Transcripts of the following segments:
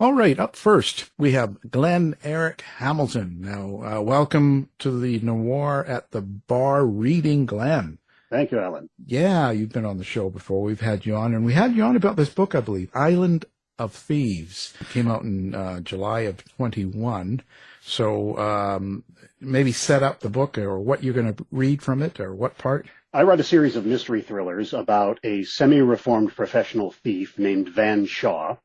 All right, up first, we have Glen Erik Hamilton. Now, welcome to the Noir at the Bar reading, Glen. Thank you, Alan. Yeah, you've been on the show before. We've had you on, and we had you on about this book, I believe, Island of Thieves. It came out in July of 21. So maybe set up the book or what you're going to read from it or what part. I write a series of mystery thrillers about a semi-reformed professional thief named Van Shaw.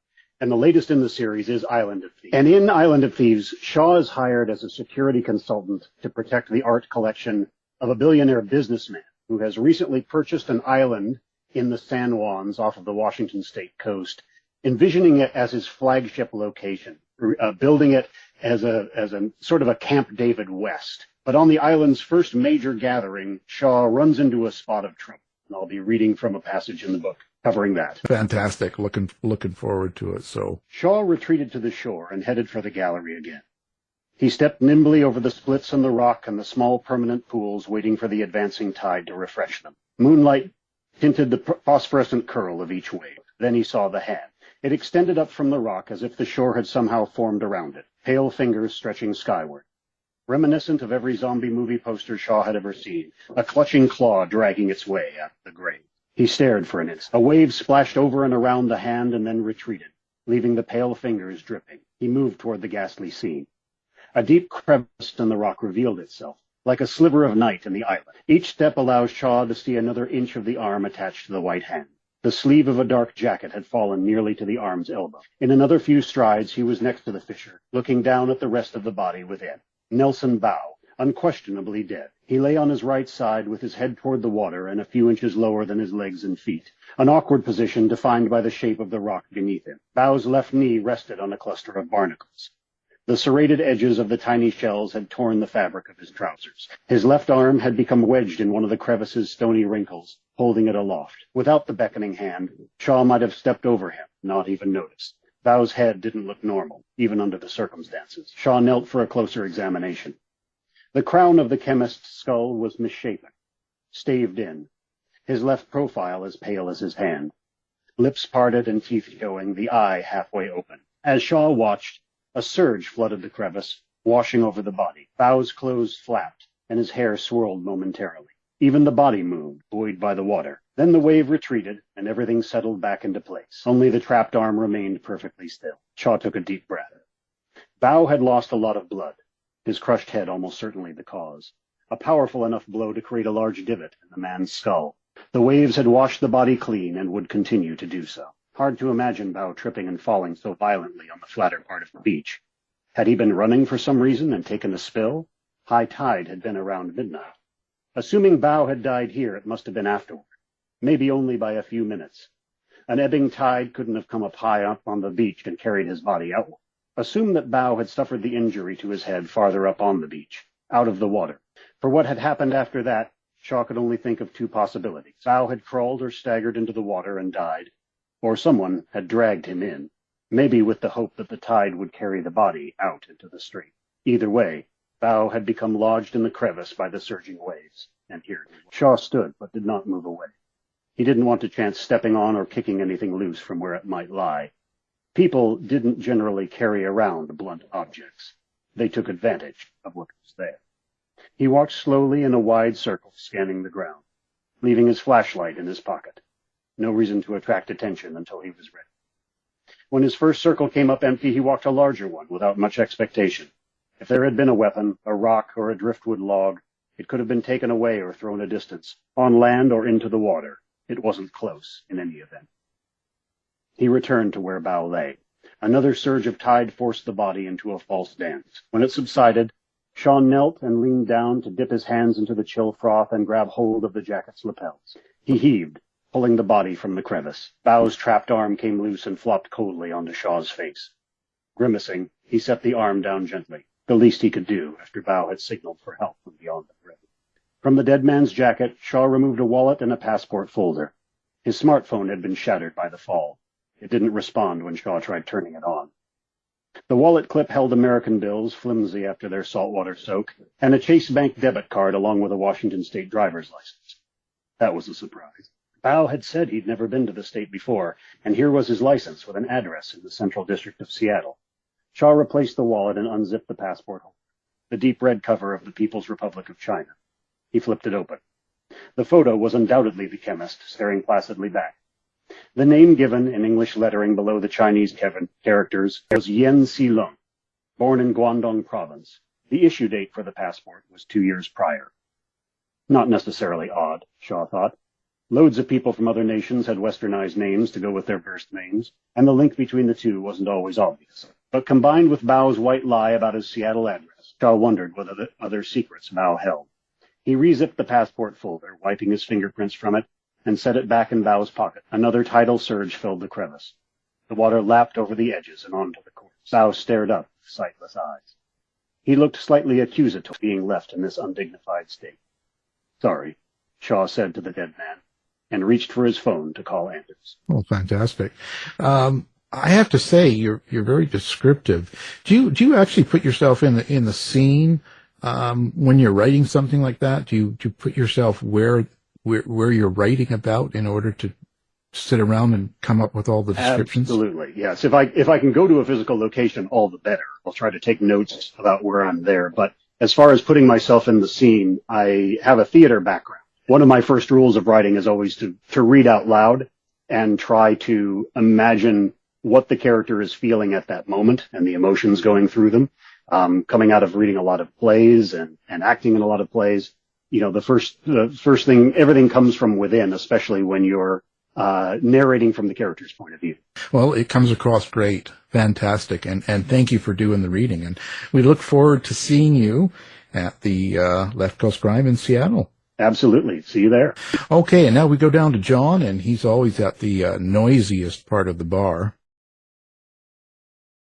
And the latest in the series is Island of Thieves. And in Island of Thieves, Shaw is hired as a security consultant to protect the art collection of a billionaire businessman who has recently purchased an island in the San Juans off of the Washington state coast, envisioning it as his flagship location, building it as a sort of a Camp David West. But on the island's first major gathering, Shaw runs into a spot of trouble. And I'll be reading from a passage in the book covering that. Fantastic. Looking forward to it. So Shaw retreated to the shore and headed for the gallery again. He stepped nimbly over the splits in the rock and the small permanent pools, waiting for the advancing tide to refresh them. Moonlight tinted the phosphorescent curl of each wave. Then he saw the hand. It extended up from the rock as if the shore had somehow formed around it, pale fingers stretching skyward. Reminiscent of every zombie movie poster Shaw had ever seen, a clutching claw dragging its way out of the grave. He stared for an instant. A wave splashed over and around the hand and then retreated, leaving the pale fingers dripping. He moved toward the ghastly scene. A deep crevice in the rock revealed itself, like a sliver of night in the island. Each step allowed Shaw to see another inch of the arm attached to the white hand. The sleeve of a dark jacket had fallen nearly to the arm's elbow. In another few strides, he was next to the fissure, looking down at the rest of the body within. Nelson Bow, unquestionably dead. He lay on his right side with his head toward the water and a few inches lower than his legs and feet, an awkward position defined by the shape of the rock beneath him. Bow's left knee rested on a cluster of barnacles. The serrated edges of the tiny shells had torn the fabric of his trousers. His left arm had become wedged in one of the crevice's stony wrinkles, holding it aloft. Without the beckoning hand, Shaw might have stepped over him, not even noticed. Bow's head didn't look normal, even under the circumstances. Shaw knelt for a closer examination. The crown of the chemist's skull was misshapen, staved in, his left profile as pale as his hand. Lips parted and teeth showing, the eye halfway open. As Shaw watched, a surge flooded the crevice, washing over the body. Bow's clothes flapped, and his hair swirled momentarily. Even the body moved, buoyed by the water. Then the wave retreated, and everything settled back into place. Only the trapped arm remained perfectly still. Shaw took a deep breath. Bow had lost a lot of blood, his crushed head almost certainly the cause. A powerful enough blow to create a large divot in the man's skull. The waves had washed the body clean and would continue to do so. Hard to imagine Bow tripping and falling so violently on the flatter part of the beach. Had he been running for some reason and taken a spill? High tide had been around midnight. Assuming Bow had died here, it must have been afterward. Maybe only by a few minutes. An ebbing tide couldn't have come up high up on the beach and carried his body outward. Assume that Bow had suffered the injury to his head farther up on the beach, out of the water. For what had happened after that, Shaw could only think of two possibilities. Bow had crawled or staggered into the water and died, or someone had dragged him in, maybe with the hope that the tide would carry the body out into the stream. Either way, Bow had become lodged in the crevice by the surging waves, and here Shaw stood but did not move away. He didn't want to chance stepping on or kicking anything loose from where it might lie. People didn't generally carry around blunt objects. They took advantage of what was there. He walked slowly in a wide circle, scanning the ground, leaving his flashlight in his pocket. No reason to attract attention until he was ready. When his first circle came up empty, he walked a larger one without much expectation. If there had been a weapon, a rock or a driftwood log, it could have been taken away or thrown a distance, on land or into the water. It wasn't close in any event. He returned to where Bow lay. Another surge of tide forced the body into a false dance. When it subsided, Shaw knelt and leaned down to dip his hands into the chill froth and grab hold of the jacket's lapels. He heaved, pulling the body from the crevice. Bow's trapped arm came loose and flopped coldly onto Shaw's face. Grimacing, he set the arm down gently, the least he could do after Bow had signaled for help from beyond the bridge. From the dead man's jacket, Shaw removed a wallet and a passport folder. His smartphone had been shattered by the fall. It didn't respond when Shaw tried turning it on. The wallet clip held American bills, flimsy after their saltwater soak, and a Chase Bank debit card along with a Washington State driver's license. That was a surprise. Bao had said he'd never been to the state before, and here was his license with an address in the Central District of Seattle. Shaw replaced the wallet and unzipped the passport holder, the deep red cover of the People's Republic of China. He flipped it open. The photo was undoubtedly the chemist, staring placidly back. The name given in English lettering below the Chinese characters was Yen Xilong, born in Guangdong Province. The issue date for the passport was 2 years prior. Not necessarily odd, Shaw thought. Loads of people from other nations had westernized names to go with their birth names, and the link between the two wasn't always obvious. But combined with Bao's white lie about his Seattle address, Shaw wondered what other secrets Bao held. He re-zipped the passport folder, wiping his fingerprints from it, and set it back in Bao's pocket. Another tidal surge filled the crevice. The water lapped over the edges and onto the corpse. Bao stared up with sightless eyes. He looked slightly accusatory, being left in this undignified state. Sorry, Shaw said to the dead man, and reached for his phone to call Anders. Oh, fantastic. I have to say, you're very descriptive. Do you actually put yourself in the scene when you're writing something like that? Do you put yourself where you're writing about in order to sit around and come up with all the descriptions? Absolutely, yes. If I can go to a physical location, all the better. I'll try to take notes about where I'm there. But as far as putting myself in the scene, I have a theater background. One of my first rules of writing is always to read out loud and try to imagine what the character is feeling at that moment and the emotions going through them. Coming out of reading a lot of plays and acting in a lot of plays, the first thing, everything comes from within, especially when you're narrating from the character's point of view. Well, it comes across great. Fantastic. And thank you for doing the reading. And we look forward to seeing you at the Left Coast Crime in Seattle. Absolutely. See you there. Okay, and now we go down to John, and he's always at the noisiest part of the bar.